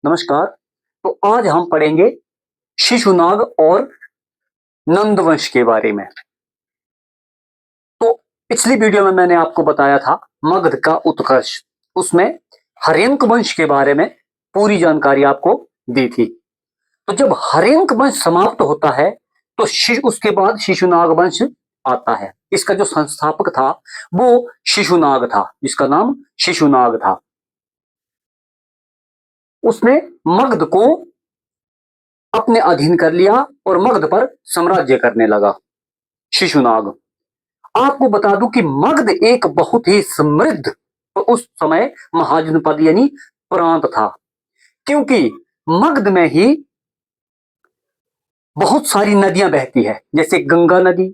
नमस्कार। तो आज हम पढ़ेंगे शिशुनाग और नंदवंश के बारे में। तो पिछली वीडियो में मैंने आपको बताया था मगध का उत्कर्ष, उसमें हर्यंक वंश के बारे में पूरी जानकारी आपको दी थी। तो जब हर्यंक वंश समाप्त होता है तो उसके बाद शिशुनाग वंश आता है। इसका जो संस्थापक था वो शिशुनाग था, जिसका नाम शिशुनाग था। उसने मगध को अपने अधीन कर लिया और मगध पर साम्राज्य करने लगा शिशुनाग। आपको बता दूं कि मगध एक बहुत ही समृद्ध तो उस समय महाजनपद यानी प्रांत था, क्योंकि मगध में ही बहुत सारी नदियां बहती है, जैसे गंगा नदी,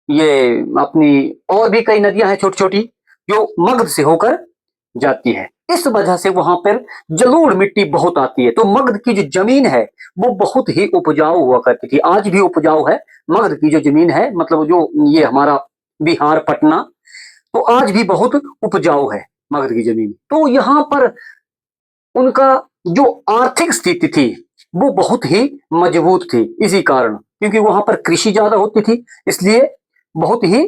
ये अपनी और भी कई नदियां हैं छोटी छोटी जो मगध से होकर जाती है। इस वजह से वहां पर जलोढ़ मिट्टी बहुत आती है। तो मगध की जो जमीन है वो बहुत ही उपजाऊ हुआ करती थी, आज भी उपजाऊ है। मगध की जो जमीन है, मतलब जो ये हमारा बिहार पटना, तो आज भी बहुत उपजाऊ है मगध की जमीन। तो यहाँ पर उनका जो आर्थिक स्थिति थी वो बहुत ही मजबूत थी, इसी कारण, क्योंकि वहां पर कृषि ज्यादा होती थी, इसलिए बहुत ही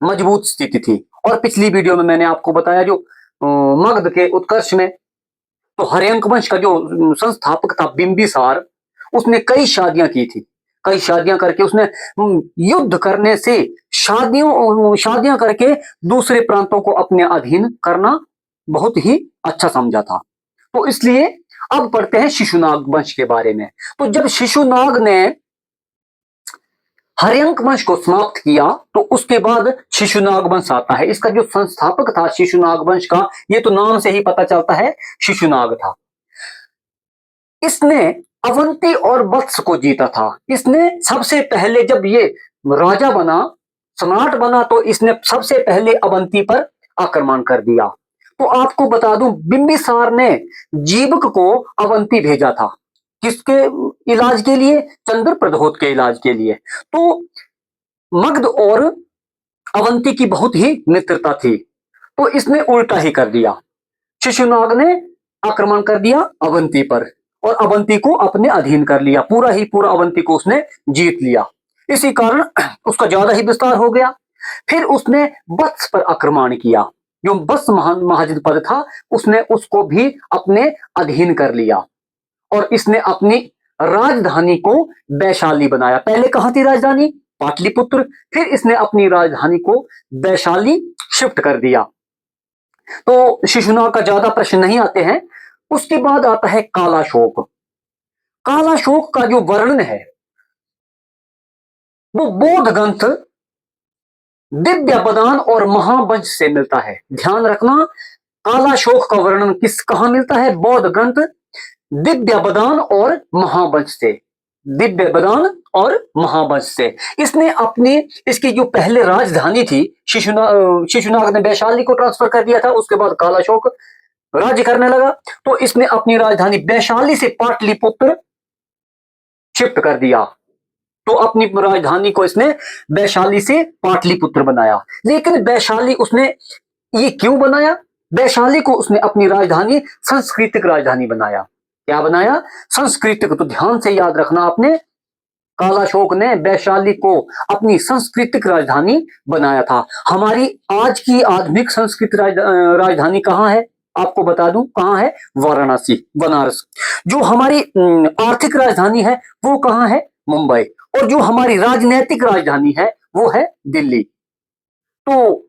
मजबूत स्थिति थी। और पिछली वीडियो में मैंने आपको बताया जो मगध के उत्कर्ष में, तो हर्यंक वंश का जो संस्थापक था बिंबिसार, उसने कई शादियां की थी। कई शादियां करके उसने युद्ध करने से शादियां करके दूसरे प्रांतों को अपने अधीन करना बहुत ही अच्छा समझा था। तो इसलिए अब पढ़ते हैं शिशुनाग वंश के बारे में। तो जब शिशुनाग ने हर्यंक वंश को समाप्त किया तो उसके बाद शिशुनाग वंश आता है। इसका जो संस्थापक था शिशुनाग वंश का, ये तो नाम से ही पता चलता है शिशुनाग था। इसने अवंती और वत्स को जीता था। इसने सबसे पहले जब ये राजा बना, सम्राट बना, तो इसने सबसे पहले अवंती पर आक्रमण कर दिया। तो आपको बता दूं, बिंबिसार ने जीवक को अवंती भेजा था। किसके इलाज के लिए? चंद्र प्रद्योत के इलाज के लिए। तो मगध और अवंती की बहुत ही मित्रता थी, तो इसने उल्टा ही कर दिया। शिशुनाग ने आक्रमण कर दिया अवंती पर और अवंती को अपने अधीन कर लिया, पूरा ही पूरा अवंती को उसने जीत लिया। इसी कारण उसका ज्यादा ही विस्तार हो गया। फिर उसने वत्स पर आक्रमण किया, जो वत्स महाजनपद था, उसने उसको भी अपने अधीन कर लिया और इसने अपनी राजधानी को वैशाली बनाया। पहले कहां थी राजधानी? पाटलिपुत्र। फिर इसने अपनी राजधानी को वैशाली शिफ्ट कर दिया। तो शिशुनाग का ज्यादा प्रश्न नहीं आते हैं। उसके बाद आता है कालाशोक। कालाशोक का जो वर्णन है वो बौद्ध ग्रंथ दिव्य बदान और महावंश से मिलता है। ध्यान रखना, कालाशोक का वर्णन कहां मिलता है? बौद्ध ग्रंथ दिव्य बदान और महावंश से। दिव्य बदान और महावंश से इसने अपनी, इसकी जो पहले राजधानी थी शिशुनाग ने वैशाली को ट्रांसफर कर दिया था। उसके बाद कालाशोक राज्य करने लगा, तो इसने अपनी राजधानी वैशाली से पाटलिपुत्र शिफ्ट कर दिया। तो अपनी राजधानी को इसने वैशाली से पाटलिपुत्र बनाया। लेकिन वैशाली उसने ये क्यों बनाया? वैशाली को उसने अपनी राजधानी, सांस्कृतिक राजधानी बनाया। क्या बनाया? सांस्कृतिक। तो ध्यान से याद रखना आपने, कालाशोक ने वैशाली को अपनी सांस्कृतिक राजधानी बनाया था। हमारी आज की आधुनिक सांस्कृतिक राजधानी कहां है? आपको बता दूं कहां है? वाराणसी, बनारस। जो हमारी आर्थिक राजधानी है वो कहां है? मुंबई। और जो हमारी राजनीतिक राजधानी है वो है दिल्ली। तो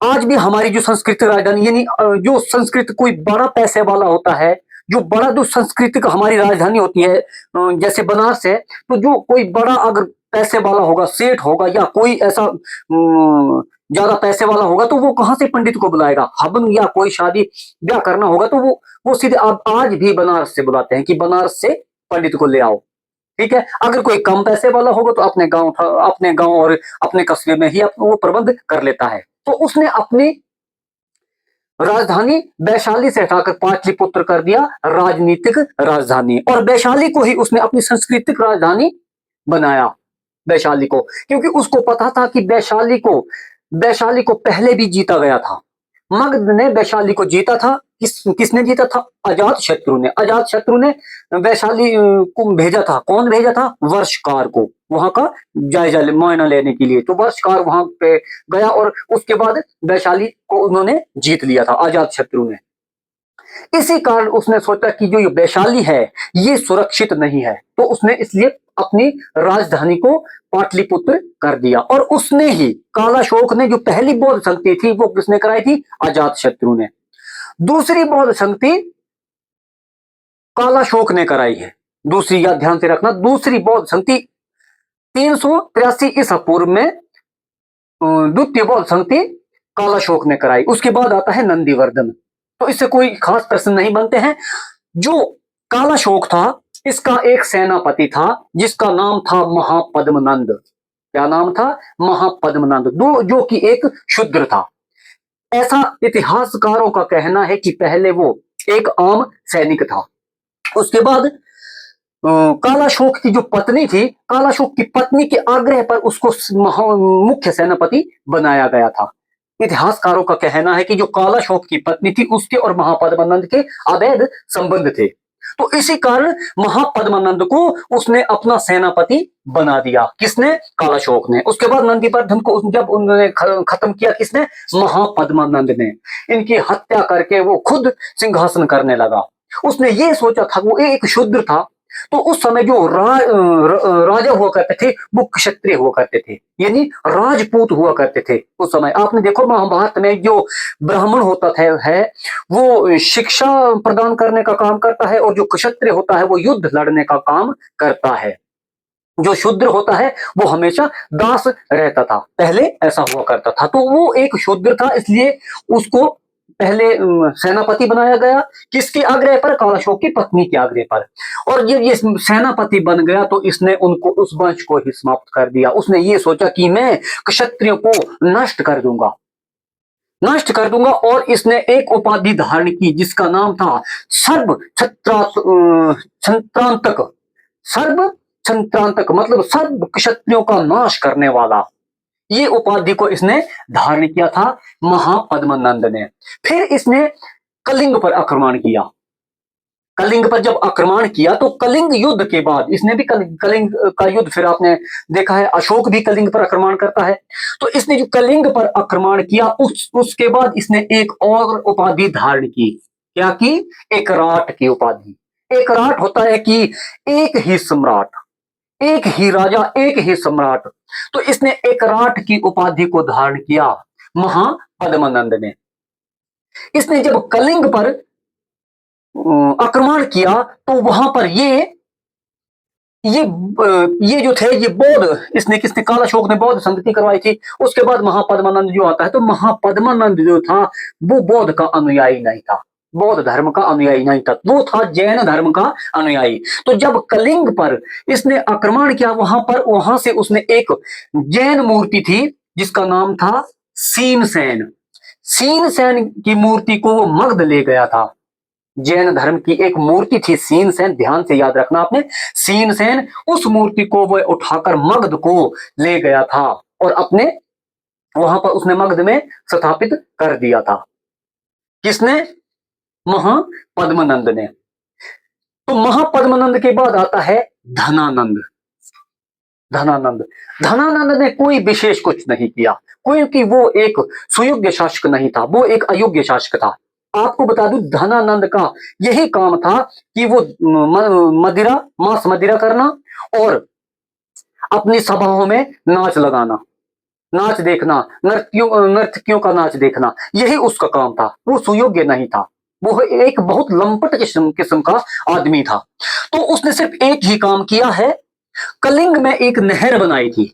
आज भी हमारी जो सांस्कृतिक राजधानी, यानी जो संस्कृत कोई बड़ा पैसे वाला होता है, जो बड़ा जो सांस्कृतिक हमारी राजधानी होती है, जैसे बनारस है, तो जो कोई बड़ा अगर पैसे वाला होगा, सेठ होगा या कोई ऐसा ज्यादा पैसे वाला होगा, तो वो कहां से पंडित को बुलाएगा? हवन या कोई शादी ब्याह करना होगा तो वो सीधे आज भी बनारस से बुलाते हैं कि बनारस से पंडित को ले आओ। ठीक है। अगर कोई कम पैसे वाला होगा तो अपने गांव और अपने कस्बे में ही वो प्रबंध कर लेता है। तो उसने अपनी राजधानी वैशाली से हटाकर पाटलिपुत्र कर दिया राजनीतिक राजधानी, और वैशाली को ही उसने अपनी सांस्कृतिक राजधानी बनाया। वैशाली को, क्योंकि उसको पता था कि वैशाली को पहले भी जीता गया था। मगध ने वैशाली को जीता था किसने जीता था? अजात शत्रु ने। अजात शत्रु ने वैशाली को भेजा था। कौन भेजा था? वर्षकार को, वहां का जायजा मुआयना लेने के लिए। तो वर्षकार वहां पे गया और उसके बाद वैशाली को उन्होंने जीत लिया था, अजात शत्रु ने। इसी कारण उसने सोचा कि जो ये वैशाली है ये सुरक्षित नहीं है, तो उसने इसलिए अपनी राजधानी को पाटलिपुत्र कर दिया। और उसने ही, कालाशोक ने जो पहली बौद्ध संगति थी वो किसने कराई थी? अजात शत्रु ने। दूसरी बौद्ध संगति कालाशोक ने कराई है। दूसरी, याद ध्यान से रखना, दूसरी बौद्ध संगति 383 ईसा पूर्व में द्वितीय बौद्ध संगति कालाशोक ने कराई। उसके बाद आता है नंदीवर्धन। तो इससे कोई खास प्रश्न नहीं बनते हैं। जो कालाशोक था इसका एक सेनापति था जिसका नाम था महापद्मनंद। क्या नाम था? महापद्मनंद, जो कि एक शूद्र था। ऐसा इतिहासकारों का कहना है कि पहले वो एक आम सैनिक था। उसके बाद कालाशोक की जो पत्नी थी, कालाशोक की पत्नी के आग्रह पर उसको मुख्य सेनापति बनाया गया था। इतिहासकारों का कहना है कि जो कालाशोक की पत्नी थी उसके और महापद्मनंद के अवैध संबंध थे। तो इसी कारण महापद्मनंद को उसने अपना सेनापति बना दिया। किसने? कालाशोक ने। उसके बाद नंदीवर्धन को जब उन्होंने खत्म किया, किसने? महापद्मनंद ने। इनकी हत्या करके वो खुद सिंहासन करने लगा। उसने ये सोचा था, वो एक शूद्र था, तो उस समय जो राजा हुआ करते थे वो क्षत्रिय हुआ करते थे, यानी राजपूत हुआ करते थे उस समय। आपने देखो महाभारत में जो ब्राह्मण होता है वो शिक्षा प्रदान करने का काम करता है, और जो क्षत्रिय होता है वो युद्ध लड़ने का काम करता है। जो शूद्र होता है वो हमेशा दास रहता था, पहले ऐसा हुआ करता था। तो वो एक शूद्र था, इसलिए उसको पहले सेनापति बनाया गया। किसके आग्रह पर? कालाशोक की पत्नी के आग्रह पर। और ये सेनापति बन गया तो इसने उनको, उस वंश को ही समाप्त कर दिया। उसने ये सोचा कि मैं क्षत्रियों को नष्ट कर दूंगा, नष्ट कर दूंगा। और इसने एक उपाधि धारण की जिसका नाम था सर्व छत्रांतक। सर्व छत्रांतक मतलब सर्व क्षत्रियों का नाश करने वाला। ये उपाधि को इसने धारण किया था महापद्मनंद ने। फिर इसने कलिंग पर आक्रमण किया। कलिंग पर जब आक्रमण किया तो कलिंग युद्ध के बाद इसने भी कलिंग का युद्ध, फिर आपने देखा है अशोक भी कलिंग पर आक्रमण करता है। तो इसने जो कलिंग पर आक्रमण किया उसके बाद इसने एक और उपाधि धारण की। क्या की? एकराट की उपाधि। एकराट होता है कि एक ही सम्राट, एक ही राजा, एक ही सम्राट। तो इसने एकराट की उपाधि को धारण किया महापद्मनंद ने। इसने जब कलिंग पर आक्रमण किया तो वहां पर ये जो थे ये बौद्ध, इसने किसने? कालाशोक ने बौद्ध संगति करवाई थी। उसके बाद महापद्मनंद जो आता है, तो महापद्मनंद जो था वो बौद्ध का अनुयायी नहीं था, बौद्ध धर्म का अनुयायी नहीं था, वो था जैन धर्म का अनुयायी। तो जब कलिंग पर इसने आक्रमण किया वहां से उसने एक जैन मूर्ति थी जिसका नाम था सीनसेन। सीनसेन की मूर्ति को वो मगध ले गया था। जैन धर्म की एक मूर्ति थी सीनसेन, ध्यान से याद रखना आपने, सीनसेन। उस मूर्ति को वह उठाकर मगध को ले गया था और अपने वहां पर उसने मगध में स्थापित कर दिया था। किसने? महापद्मनंद ने। तो महापद्मनंद के बाद आता है धनानंद। धनानंद धनानंद ने कोई विशेष कुछ नहीं किया, क्योंकि वो एक सुयोग्य शासक नहीं था, वो एक अयोग्य शासक था। आपको बता दूं धनानंद का यही काम था कि वो मांस मदिरा करना और अपनी सभाओं में नाच लगाना, नाच देखना, नर्तकियों का नाच देखना, यही उसका काम था। वो सुयोग्य नहीं था, वो एक बहुत लंपट किस्म का आदमी था। तो उसने सिर्फ एक ही काम किया है, कलिंग में एक नहर बनाई थी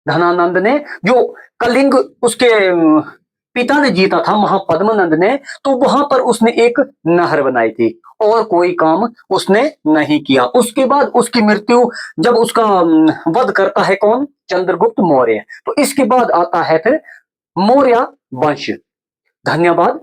धनानंद ने। जो कलिंग उसके पिता ने जीता था महापद्मनंद ने, तो वहां पर उसने एक नहर बनाई थी और कोई काम उसने नहीं किया। उसके बाद उसकी मृत्यु, जब उसका वध करता है कौन? चंद्रगुप्त मौर्य। तो इसके बाद आता है फिर मौर्य वंश। धन्यवाद।